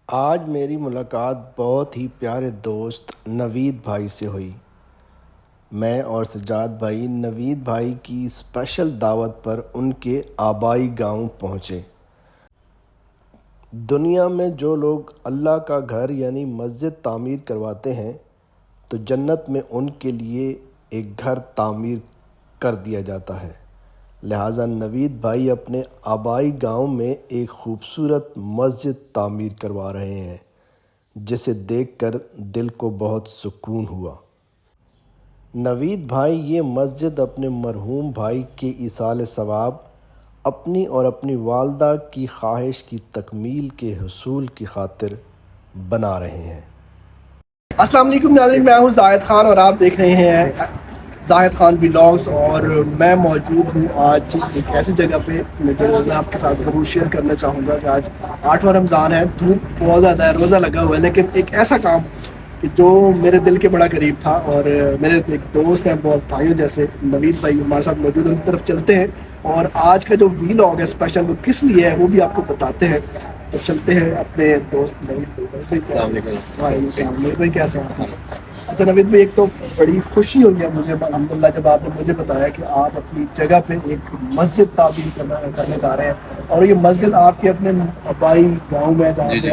آج میری ملاقات بہت ہی پیارے دوست نوید بھائی سے ہوئی۔ میں اور سجاد بھائی نوید بھائی کی اسپیشل دعوت پر ان کے آبائی گاؤں پہنچے۔ دنیا میں جو لوگ اللہ کا گھر یعنی مسجد تعمیر کرواتے ہیں تو جنت میں ان کے لیے ایک گھر تعمیر کر دیا جاتا ہے۔ لہٰذا نوید بھائی اپنے آبائی گاؤں میں ایک خوبصورت مسجد تعمیر کروا رہے ہیں، جسے دیکھ کر دل کو بہت سکون ہوا۔ نوید بھائی یہ مسجد اپنے مرحوم بھائی کے ایصال ثواب، اپنی اور اپنی والدہ کی خواہش کی تکمیل کے حصول کی خاطر بنا رہے ہیں۔ السلام علیکم ناظرین، میں ہوں زاہد خان اور آپ دیکھ رہے ہیں زاہد خان ولاگز، اور میں موجود ہوں آج ایک ایسی جگہ پہ جو میں آپ کے ساتھ ضرور شیئر کرنا چاہوں گا کہ آج 8واں رمضان ہے، دھوپ بہت زیادہ ہے، روزہ لگا ہوا ہے، لیکن ایک ایسا کام کہ جو میرے دل کے بڑا قریب تھا، اور میرے ایک دوست ہیں بہت بھائیوں جیسے نوید بھائی ہمارے ساتھ موجود ہیں، ان کی طرف چلتے ہیں اور آج کا جو ولاگ ہے اسپیشل وہ کس لیے ہے وہ بھی آپ کو بتاتے ہیں۔ تو چلتے ہیں اپنے دوست نوید بھائی۔ السلام علیکم نوید بھائی، کیسے ہیں؟ اچھا نوید بھائی، ایک تو بڑی خوشی ہوئی ہے مجھے الحمدللہ جب آپ نے مجھے بتایا کہ آپ اپنی جگہ پہ ایک مسجد تعمیر کرنے جا رہے ہیں، اور یہ مسجد آپ کے اپنے آبائی گاؤں میں جہاں پہ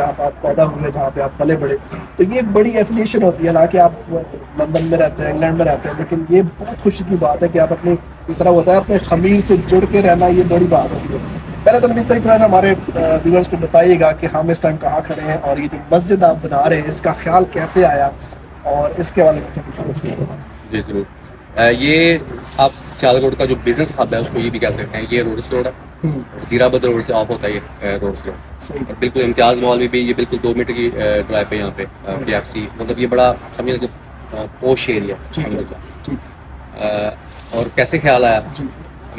آپ پیدا ہوئے، جہاں پہ آپ پلے بڑھے، تو یہ ایک بڑی ایفیلیشن ہوتی ہے نا کہ آپ لندن میں رہتے ہیں، انگلینڈ میں رہتے ہیں، لیکن یہ بہت خوشی کی بات ہے کہ آپ اپنی اس طرح ہوتا ہے اپنے خمیر سے جڑ کے رہنا، یہ بڑی بات ہوتی ہے۔ پہلے تو نوید بھائی تھوڑا سا ہمارے ویورز کو بتائیے گا کہ ہم اس ٹائم کہاں کھڑے ہیں اور یہ جو مسجد آپ بنا رہے ہیں اس کا خیال کیسے آیا، اور اس کے حوالے سے جی ضرور۔ یہ آپ سیالکوٹ کا جو بزنس ہب ہے اس کو یہ بھی کہہ سکتے ہیں، یہ روڈس روڈ ہے، وزیرآباد روڈ سے آف ہوتا ہے یہ روڈس روڈ، اور بالکل امتیاز مال میں بھی یہ بالکل 2 منٹ کی ڈرائیو پہ یہاں پہ KFC، مطلب یہ بڑا سمجھے کہ پوش ایریا الحمدللہ۔ اور کیسے خیال آیا؟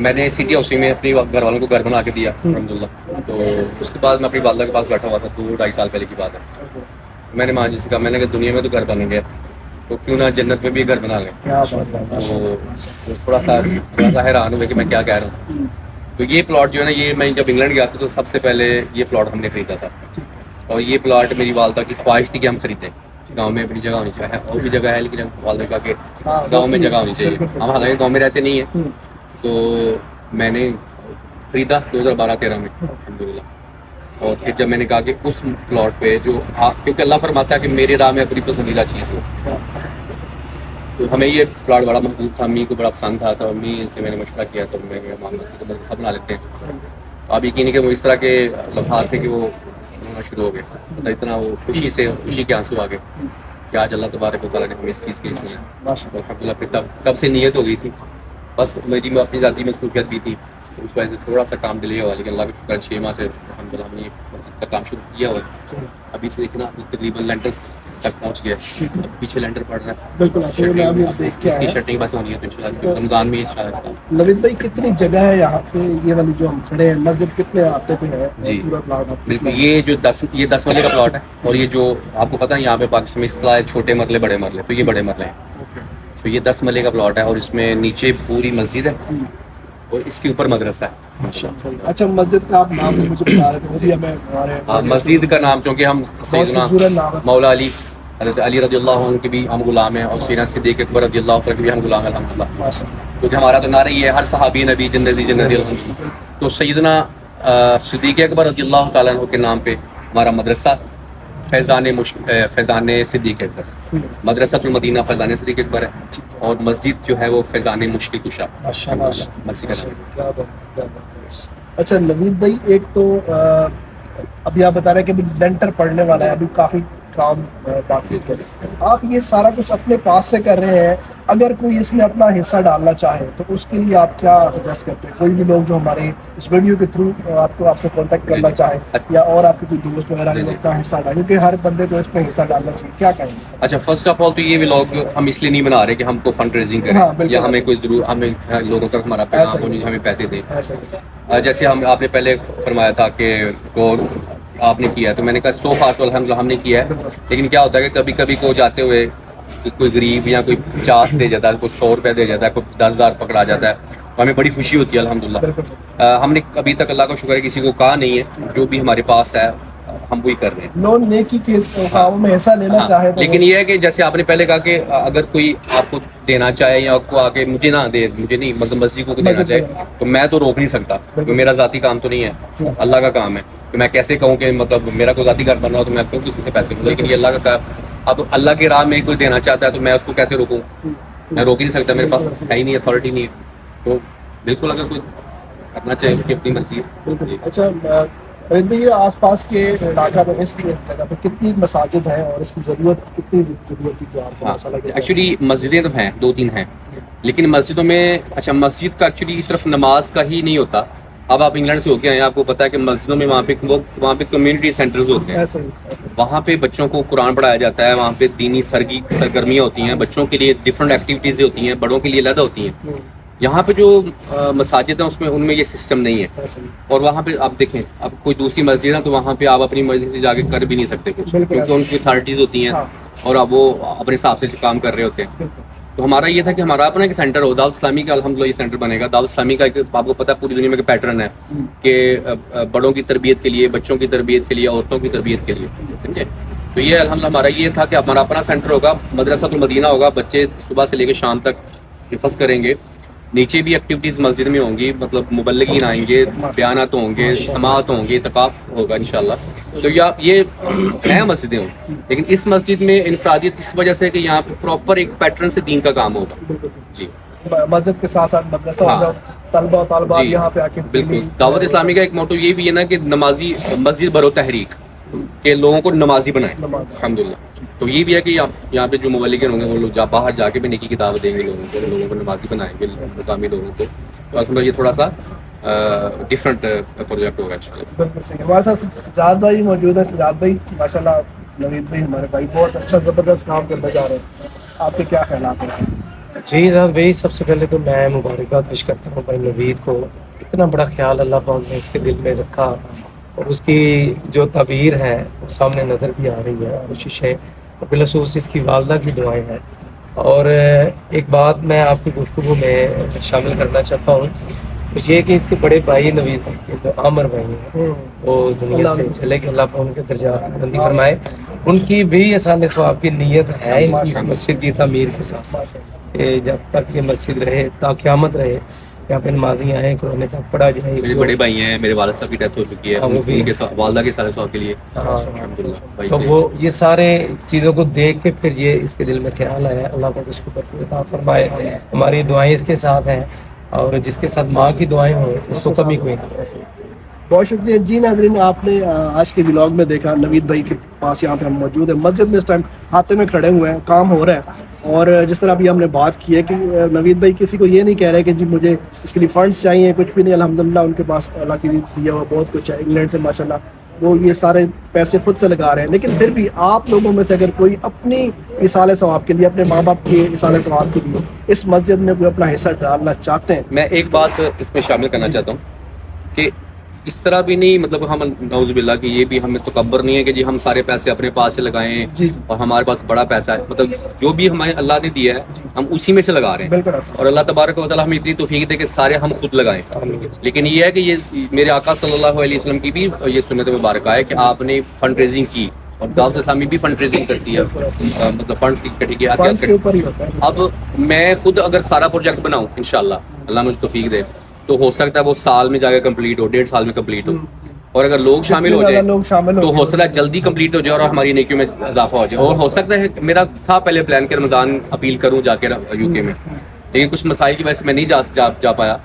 میں نے سٹی ہاؤسنگ میں اپنی گھر والوں کو گھر بنا کے دیا الحمدللہ، تو اس کے بعد میں اپنی والدہ کے پاس بیٹھا ہوا تھا، 2-2.5 سال پہلے کی بات ہے۔ میں نے ماں جی سے کہا، میں نے کہا دنیا میں تو گھر بنیں گے تو کیوں نہ جنت میں بھی گھر بنا لیں۔ تو تھوڑا سا حیران ہوئے کہ میں کیا کہہ رہا ہوں۔ تو یہ پلاٹ جو ہے نا، یہ میں جب انگلینڈ گیا تھا تو سب سے پہلے یہ پلاٹ ہم نے خریدا تھا، اور یہ پلاٹ میری والدہ کی خواہش تھی کہ ہم خریدیں، گاؤں میں اپنی جگہ ہونی چاہیے، اور بھی جگہ ہے لیکن والدہ کا کہ گاؤں میں جگہ ہونی چاہیے، ہم حالانکہ گاؤں میں رہتے نہیں ہیں۔ تو میں نے خریدا 2012-13 میں الحمدللہ، اور پھر جب میں نے کہا کہ اس پلاٹ پہ جو کیونکہ اللہ فرماتا ہے کہ میری راہ میں اپنی پسندیدہ چیز ہو، تو ہمیں یہ پلاٹ بڑا محبوب تھا، امی کو بڑا پسند تھا، تو امی سے میں نے مشورہ کیا تو میں مدرسہ بنا لیتے ہیں۔ آپ یقین کہ وہ اس طرح کے لمحات تھے کہ وہ ہونا شروع ہو گئے، مطلب اتنا وہ خوشی کے آنسو آ گئے کہ آج اللہ تبارک و تعالیٰ نے ہمیں اس چیز کی الحمدللہ۔ پھر تب سے نیت ہو گئی تھی، بس میری اپنی ذاتی مصروفیت بھی تھی، اس وجہ سے تھوڑا سا کام ڈیلے ہوا، لیکن اللہ کا شکر 6 ماہ سے الحمدللہ ہم نے مسجد کا کام شروع کیا ہوا ہے۔ ابھی سے دیکھنا تقریباً لینٹرز تک پہنچ گیا، پیچھے لینٹر پڑ رہا ہے، بالکل اس کی شٹنگ بس ہونی ہے تو انشاءاللہ رمضان میں انشاءاللہ۔ نوید بھائی کتنی جگہ ہے یہاں پہ، یہ والی جو ہم کھڑے ہیں مسجد کتنے آتے پہ ہے؟ جی بالکل، یہ جو 10 مرلے کا پلاٹ ہے، اور یہ جو آپ کو پتہ ہے یہاں پہ پاکستان میں اصطلاح ہے چھوٹے مرلے بڑے مرلے، تو یہ بڑے مرلے ہیں، تو یہ 10 مرلے کا پلاٹ ہے، اور اس میں نیچے پوری مسجد ہے اور اس کے اوپر مدرسہ ہے۔ اچھا مسجد کا آپ نام مجھے بتا رہے تھے، وہ بھی ہمیں مسجد کا نام چونکہ ہم سیدنا مولا علی حضرت علی رضی اللہ عنہ کے بھی ہم غلام ہیں، اور سیدنا صدیق اکبر رضی اللہ عنہ کے بھی ہم غلام ہیں الحمدللہ، کیونکہ ہمارا تو نعرہ ہی ہے ہر صحابی نبی جنتی جنتی الحمدللہ۔ تو سیدنا صدیق اکبر رضی اللہ تعالیٰ عنہ کے نام پہ ہمارا مدرسہ فیضان صدیق اکبر، مدرسۃ المدینہ فیضان صدیق اکبر ہے، اور مسجد جو ہے وہ فیضان مشکل کشا مسجد کا نام۔ اچھا نوید بھائی، ایک تو ابھی آپ بتا رہے ہیں کہ ابھی لینٹر پڑنے والا ہے، ابھی کافی کام باقی ہے، آپ یہ سارا کچھ اپنے پاس سے کر رہے ہیں، اگر کوئی اس میں اپنا حصہ ڈالنا چاہے تو اس کے لیے آپ کیا سجیسٹ کرتے ہیں؟ کوئی بھی لوگ جو ہمارے اس ویڈیو کے تھرو آپ سے کانٹیکٹ کرنا چاہے، یا اور آپ کے کوئی دوست وغیرہ جو اپنا حصہ ڈالیں، کیونکہ ہر بندے کو اس میں حصہ ڈالنا چاہیے، کیا کہیں گے؟ اچھا، فرسٹ آف آل تو یہ ولاگ ہم اس لیے نہیں بنا رہے کہ ہم کو فنڈ ریزنگ کریں یا ہمیں کوئی ضرور ہمیں لوگوں کا ہمارا پیغام ہو، ہمیں پیسے دیں۔ جیسے آپ نے پہلے فرمایا تھا کہ آپ نے کیا ہے، تو میں نے کہا سو فار تو الحمدللہ ہم نے کیا ہے، لیکن کیا ہوتا ہے کہ کبھی کبھی کو جاتے ہوئے کوئی غریب یا کوئی 50 دے جاتا ہے، کوئی 100 روپے دے جاتا ہے، کوئی 10,000 پکڑا جاتا ہے، تو ہمیں بڑی خوشی ہوتی ہے الحمدللہ. ہم نے ابھی تک اللہ کا شکر ہے کسی کو کہا نہیں ہے، جو بھی ہمارے پاس ہے ہم وہی کر رہے ہیں. لوگ نیکی کے کاموں میں حصہ لینا چاہے تو لیکن یہ ہے کہ جیسے آپ نے پہلے کہا کہ اگر کوئی آپ کو دینا چاہے یا آپ کو آ کے مجھے نہ دے، مجھے نہیں مطلب مسجد کو دینا چاہے، تو میں تو روک نہیں سکتا، کیونکہ میرا ذاتی کام تو نہیں ہے، اللہ کا کام ہے. کہ میں کیسے کہوں کہ مطلب میرا کوئی ذاتی کام بننا ہو تو میں کیوں کسی سے پیسے لوں، لیکن یہ اللہ کا کام. اب اللہ کی راہ میں کوئی دینا چاہتا ہے تو میں اس کو کیسے روکوں؟ میں روک ہی نہیں سکتا، میرے پاس ہے ہی نہیں، اتھارٹی نہیں ہے. تو بالکل اگر کوئی کرنا چاہے اس کی اپنی مرضی ہے. اچھا یہ آس پاس کے علاقہ میں اس جگہ پہ کتنی مساجد ہیں اور اس کی ضرورت کتنی ضرورت تھی آپ کو؟ ایکچولی مسجدیں تو ہیں، 2-3 ہیں، لیکن مسجدوں میں اچھا مسجد کا ایکچولی صرف نماز کا ہی نہیں ہوتا. اب آپ انگلینڈ سے ہو کے آئے ہیں، آپ کو پتا ہے کہ مسجدوں میں وہاں پہ کمیونٹی سینٹرز ہوتے ہیں، وہاں پہ بچوں کو قرآن پڑھایا جاتا ہے، وہاں پہ دینی سرگرمیاں ہوتی ہیں، بچوں کے لیے ڈفرینٹ ایکٹیویٹیز ہوتی ہیں، بڑوں کے لیے علیحدہ ہوتی ہیں. یہاں پہ جو مساجد ہیں ان میں یہ سسٹم نہیں ہے. اور وہاں پہ آپ دیکھیں، اب کوئی دوسری مسجد ہے تو وہاں پہ آپ اپنی مرضی سے جا کے کر بھی نہیں سکتے کچھ، کیونکہ ان کی اتھارٹیز ہوتی ہیں اور اب وہ اپنے حساب سے کام کر رہے ہوتے ہیں. تو ہمارا یہ تھا کہ ہمارا اپنا ایک سینٹر ہو، دعوت اسلامی کا الحمدللہ یہ سینٹر بنے گا. دعوت اسلامی کا ایک آپ کو پتہ ہے پوری دنیا میں ایک پیٹرن ہے کہ بڑوں کی تربیت کے لیے، بچوں کی تربیت کے لیے، عورتوں کی تربیت کے لیے، ٹھیک ہے. تو یہ الحمدللہ ہمارا یہ تھا کہ ہمارا اپنا سینٹر ہوگا، مدرسہ المدینہ ہوگا، بچے صبح سے لے کے شام تک حفظ کریں گے. نیچے بھی ایکٹیویٹیز مسجد میں ہوں گی، مطلب مبلغین آئیں گے، بیانات ہوں گے، اجتماعات ہوں گے، اعتکاف ہوگا انشاءاللہ. تو یہ نیا مسجدیں ہوں، لیکن اس مسجد میں انفرادیت اس وجہ سے کہ یہاں پہ پراپر ایک پیٹرن سے دین کا کام ہوگا. جی مسجد کے ساتھ ساتھ مدرسہ ہوگا، طلبہ و طالبات یہاں پہ آ کے. بالکل. دعوت اسلامی کا ایک موٹو یہ بھی ہے نا کہ نمازی مسجد برو تحریک، کہ لوگوں کو نمازی بنائیں الحمدللہ. تو یہ بھی ہے کہ یہاں پہ جو مبلغین ہوں گے وہ لوگ باہر جا کے بھی نیکی کی دعوت دیں گے، لوگوں کو نمازی بنائیں گے، مقامی لوگوں کو. تو الحمدللہ یہ تھوڑا سا ڈفرینٹ پروجیکٹ ہوگا انشاءاللہ. بالکل صحیح. ہمارے ساتھ سجاد بھائی موجود ہیں. سجاد بھائی ماشاءاللہ، نوید بھائی ہمارے بھائی بہت اچھا زبردست کام کرنے جا رہے ہیں، آپ کے کیا خیالات ہیں؟ جی صاحب بھائی، سب سے پہلے تو میں مبارکباد پیش کرتا ہوں بھائی نوید کو. اتنا بڑا خیال اللہ پاک نے اس کے دل میں رکھا، اور اس کی جو تعبیر ہے وہ سامنے نظر بھی آ رہی ہے، کوششیں، اور بالخصوص اس کی والدہ کی دعائیں ہیں. اور ایک بات میں آپ کی گفتگو میں شامل کرنا چاہتا ہوں، تو یہ کہ اس کے بڑے بھائی نوید بھائی جو عامر بھائی ہیں وہ دنیا سے چلے گئے، اللہ پاک ان کے درجات بلندی فرمائے. ان کی بھی احسان ثواب کی نیت ہے ان کی اس مسجد کی تعمیر کے ساتھ ساتھ، کہ جب تک یہ مسجد رہے تا قیامت رہے، یہاں پہ نمازی آئیں، قرآن پاک پڑھا جائے. میرے بڑے بھائی ہیں، میرے والد صاحب کی ڈیتھ ہو چکی ہے، ان کے والدہ کے سارے ثواب کے لیے الحمدللہ. تو وہ یہ سارے چیزوں کو دیکھ کے پھر یہ اس کے دل میں خیال آیا. اللہ پاک اس کو برکت عطا فرمائے. ہماری دعائیں اس کے ساتھ ہیں، اور جس کے ساتھ ماں کی دعائیں ہوں اس کو کمی کوئی نہیں. بہت شکریہ. جی ناظرین، آپ نے آج کے ولاگ میں دیکھا نوید بھائی کے پاس یہاں پہ ہم موجود ہیں، مسجد میں اس ٹائم ہاتھے میں کھڑے ہوئے ہیں، کام ہو رہا ہے. اور جس طرح ابھی ہم نے بات کی ہے کہ نوید بھائی کسی کو یہ نہیں کہہ رہے کہ جی مجھے اس کے لیے فنڈس چاہیے، کچھ بھی نہیں. الحمدللہ ان کے پاس اللہ کی دیا ہوا بہت کچھ ہے، انگلینڈ سے ماشاءاللہ وہ یہ سارے پیسے خود سے لگا رہے ہیں. لیکن پھر بھی آپ لوگوں میں سے اگر کوئی اپنی اصالہ ثواب کے لیے، اپنے ماں باپ کے اصالہ ثواب کے لیے اس مسجد میں کوئی اپنا حصہ ڈالنا چاہتے ہیں، میں ایک بات اس میں شامل کرنا چاہتا ہوں کہ اس طرح بھی نہیں، مطلب ہم نعوذ باللہ کہ یہ بھی ہمیں تکبر نہیں ہے کہ جی ہم سارے پیسے اپنے پاس سے لگائیں اور ہمارے پاس بڑا پیسہ ہے. مطلب جو بھی ہمیں اللہ نے دیا ہے ہم اسی میں سے لگا رہے ہیں، اور اللہ تبارک و تعالیٰ ہمیں اتنی توفیق دے کہ سارے ہم خود لگائیں. لیکن یہ ہے کہ یہ میرے آقا صلی اللہ علیہ وسلم کی بھی یہ سنت مبارکہ ہے کہ آپ نے فنڈ ریزنگ کی، اور دعوت اسلامی بھی فنڈ ریزنگ کرتی ہے، مطلب فنڈس کی کٹھی کی. اب میں خود اگر سارا پروجیکٹ بناؤں انشاءاللہ اللہ مجھے توفیق دے تو ہو سکتا ہے وہ سال میں جا کے کمپلیٹ ہو، 1.5 سال میں کمپلیٹ ہو. اور اگر لوگ شامل ہو جائیں تو ہو سکتا ہے جلدی کمپلیٹ ہو جائے اور ہماری نیکیوں میں اضافہ ہو جائے. اور ہو سکتا ہے میرا تھا پہلے پلان کہ رمضان اپیل کروں جا کے یو کے میں، لیکن کچھ مسائل کی وجہ سے میں نہیں جا پایا.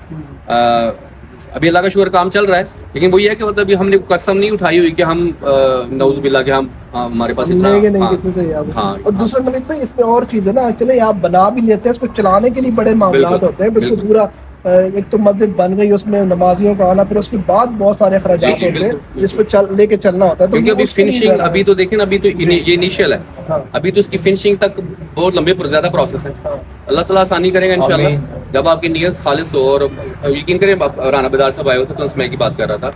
ابھی اللہ کا شکر کام چل رہا ہے، لیکن وہ یہ ہے کہ مطلب ہم نے قسم نہیں اٹھائی ہوئی کہ ہم نعوذ باللہ کہ ہم ہمارے پاس اتنا. ہاں. اور دوسرا نوید بھائی اس میں اور چیز ہے نا، چلے آپ بنا بھی لیتے ہیں، اس کو چلانے کے لیے بڑے معاملات ہوتے ہیں. بالکل پورا ایک تو مسجد بن گئی، اس میں نمازیوں کا آنا، پھر اس کے بعد بہت سارے اخراجات ہوتے ہیں جس کو لے کے چلنا ہوتا ہے. کیونکہ ابھی فنشنگ ابھی تو دیکھیں، ابھی تو یہ انیشیل ہے، ابھی تو اس کی فنشنگ تک بہت لمبے زیادہ پروسیس ہے. اللہ تعالیٰ آسانی کرے گا انشاءاللہ جب آپ کی نیت خالص ہو. اور یقین کریں رانا بیدار صاحب آئے ہوتے تو اس میں کی بات کر رہا تھا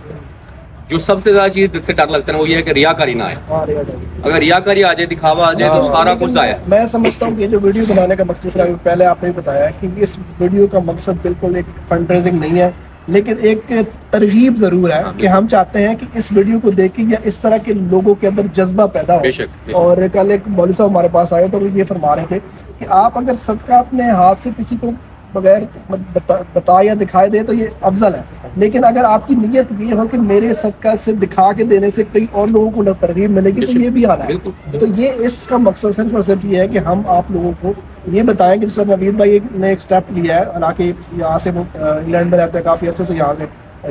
جو سب سے زیادہ چیز سے ڈر لگتا ہے وہ یہ ہے کہ ریاکاری نہ آئے. ہاں ریا جائے. اگر ریاکاری آ جائے, دکھاوا آ جائے تو سارا کچھ ضائع. میں سمجھتا ہوں کہ یہ جو ویڈیو بنانے کا مقصد پہلے آپ نے بتایا کہ اس ویڈیو کا مقصد بالکل ایک فنڈ ریزنگ نہیں ہے, لیکن ایک ترغیب ضرور ہے کہ ہم چاہتے ہیں کہ اس ویڈیو کو دیکھ کے یا اس طرح کے لوگوں کے اندر جذبہ پیدا ہو. بے شک. اور کل ایک مولوی صاحب ہمارے پاس آئے تو وہ یہ فرما رہے تھے کہ آپ اگر صدقہ اپنے ہاتھ سے کسی کو بغیر بتا یا دکھائے دے تو یہ افضل ہے, لیکن اگر آپ کی نیت یہ ہو کہ میرے صدقہ سے دکھا کے دینے سے کئی اور لوگوں کو ترغیب ملے گی تو یہ بھی حال ہے. تو یہ اس کا مقصد صرف اور صرف یہ ہے کہ ہم آپ لوگوں کو یہ بتائیں کہ جیسے نوید بھائی نے ایک اسٹیپ لیا ہے, حالانکہ یہاں سے وہ انگلینڈ میں رہتے ہیں, کافی عرصے سے یہاں سے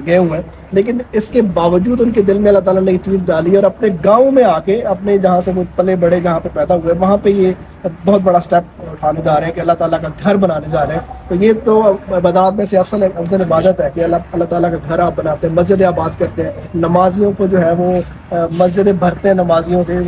گئے ہوئے ہیں, لیکن اس کے باوجود ان کے دل میں اللہ تعالیٰ نے یہ چیز ڈالی اور اپنے گاؤں میں آ کے اپنے جہاں سے وہ پلے بڑے جہاں پہ پیدا ہوئے وہاں پہ یہ بہت بڑا اسٹیپ اٹھانے جا رہے ہیں کہ اللہ تعالیٰ کا گھر بنانے جا رہے ہیں. تو یہ تو عبادات میں سے افضل عبادت ہے کہ اللہ تعالیٰ کا گھر آپ بناتے ہیں, مسجد آباد کرتے ہیں, نمازیوں کو جو ہے وہ مسجدیں بھرتے ہیں نمازیوں سے.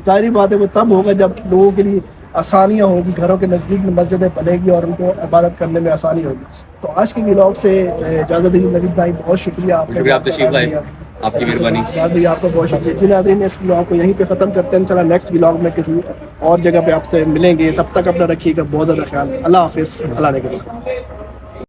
ظاہری بات ہے وہ تب ہوگا جب لوگوں کے لیے آسانیاں ہوگی, گھروں کے نزدیک میں مسجدیں بنے گی اور ان کو عبادت کرنے میں آسانی ہوگی. تو آج کے ولاگ سے اجازت دیجیے نوید بھائی, بہت شکریہ آپ شکریہ, آپ تشریف لائے, آپ کی مہربانی. بھائی آپ کا بہت شکریہ. جی ناظرین, اس ولاگ کو یہیں پہ ختم کرتے ہیں, انشاءاللہ نیکسٹ ولاگ میں کسی اور جگہ پہ آپ سے ملیں گے. تب تک اپنا رکھیے گا بہت زیادہ خیال. اللہ حافظ. اللہ نے